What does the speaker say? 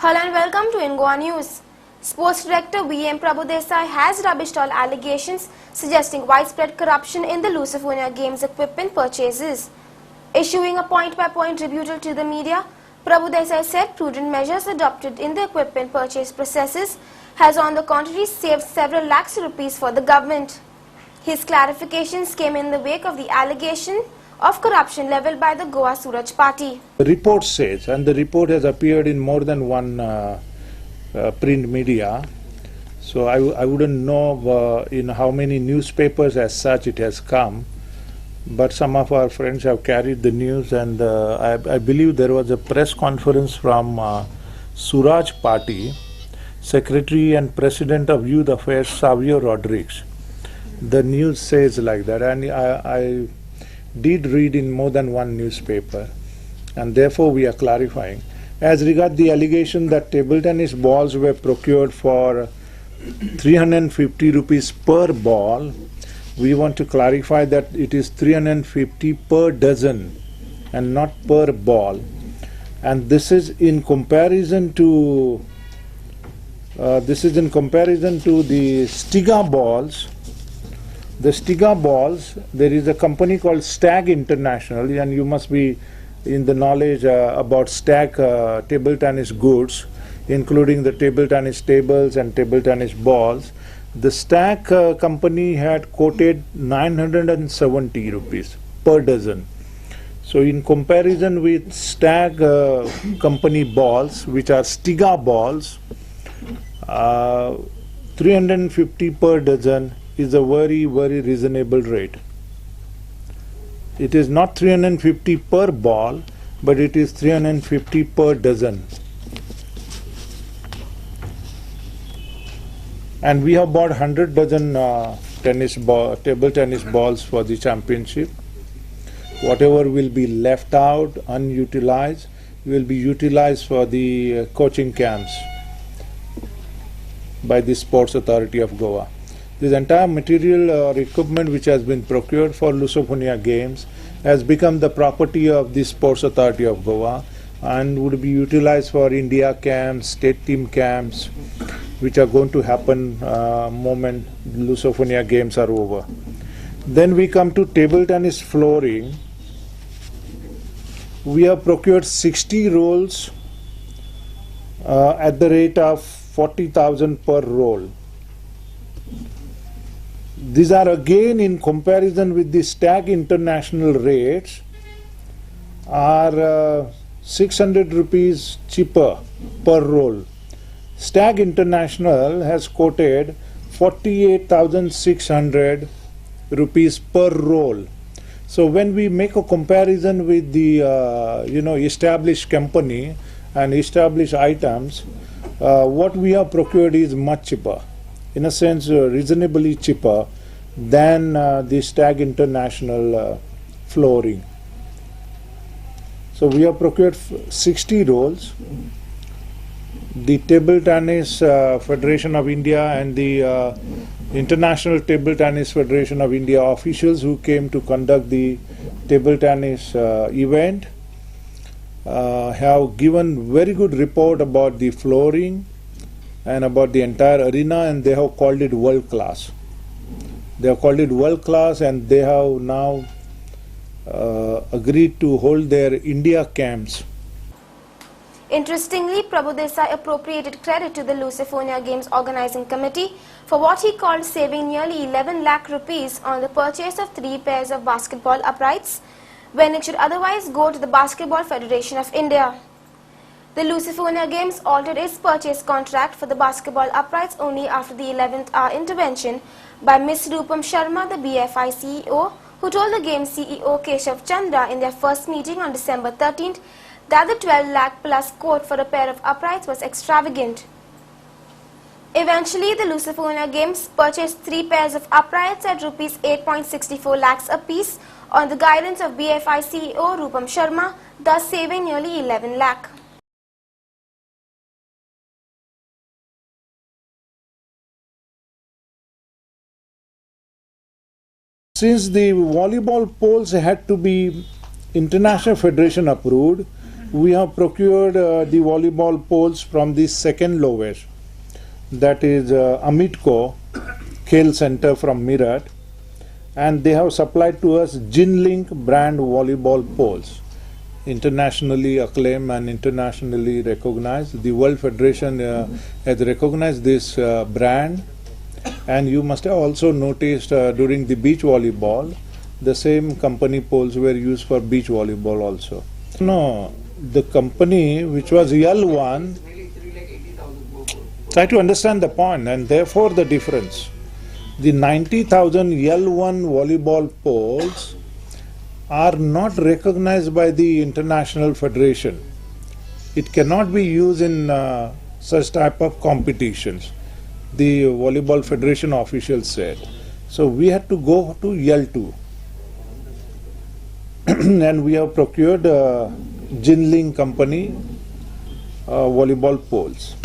Hello and welcome to Goa News. Sports Director VM Prabhudesai has rubbished all allegations suggesting widespread corruption in the Lusofonia Games equipment purchases. Issuing a point-by-point rebuttal to the media, Prabhudesai said prudent measures adopted in the equipment purchase processes has on the contrary saved several lakhs rupees for the government. His clarifications came in the wake of the allegation of corruption levelled by the Goa Suraj Party. The report says, and the report has appeared in more than one print media, so I wouldn't know in how many newspapers as such it has come, but some of our friends have carried the news, and I believe there was a press conference from Suraj Party, Secretary and President of Youth Affairs Savio Rodriguez. The news says like that, and I did read in more than one newspaper, and therefore we are clarifying. As regard the allegation that table tennis balls were procured for 350 rupees per ball, we want to clarify that it is 350 per dozen and not per ball, and this is in comparison to the Stiga balls. The Stiga balls, there is a company called Stag International, and you must be in the knowledge about Stag table tennis goods, including the table tennis tables and table tennis balls. The Stag company had quoted 970 rupees per dozen. So in comparison with Stag company balls, which are Stiga balls, 350 per dozen is a very, very reasonable rate. It is not 350 per ball, but it is 350 per dozen. And we have bought 100 dozen table tennis balls for the championship. Whatever will be left out, unutilized, will be utilized for the coaching camps by the Sports Authority of Goa. This entire material or equipment which has been procured for Lusofonia Games has become the property of the Sports Authority of Goa and would be utilized for India camps, state team camps, which are going to happen moment Lusofonia Games are over. Then we come to table tennis flooring. We have procured 60 rolls at the rate of 40,000 per roll. These are again in comparison with the Stag International rates are 600 rupees cheaper per roll. Stag International has quoted 48,600 rupees per roll. So when we make a comparison with the established company and established items, what we have procured is much cheaper. In a sense, reasonably cheaper than the Stag International flooring. So we have procured 60 rolls. The Table Tennis Federation of India and the International Table Tennis Federation of India officials who came to conduct the table tennis event have given very good report about the flooring and about the entire arena, and they have called it world class. They have called it world class, and they have now agreed to hold their India camps. Interestingly, Prabhudesai appropriated credit to the Lusofonia Games Organising Committee for what he called saving nearly 11 lakh rupees on the purchase of 3 pairs of basketball uprights, when it should otherwise go to the Basketball Federation of India. The Lusofonia Games altered its purchase contract for the basketball uprights only after the 11th hour intervention by Ms Roopam Sharma, the BFI CEO, who told the Games CEO Keshav Chandra in their first meeting on December 13th that the 12 lakh plus quote for a pair of uprights was extravagant. Eventually, the Lusofonia Games purchased 3 pairs of uprights at rupees 8.64 lakhs apiece on the guidance of BFI CEO Roopam Sharma, thus saving nearly 11 lakh. Since the volleyball poles had to be International Federation approved, We have procured the volleyball poles from the second lowest, that is Amitco Khel Center from Meerut, and they have supplied to us Jinlink brand volleyball poles, internationally acclaimed and internationally recognized. The World Federation has recognized this brand, and you must have also noticed during the beach volleyball, the same company poles were used for beach volleyball also. No, the company which was L1, try to understand the point and therefore the difference. The 90,000 L1 volleyball poles are not recognized by the International Federation. It cannot be used in such type of competitions, the Volleyball Federation officials said. So we had to go to L2 and we have procured Jinling company volleyball poles.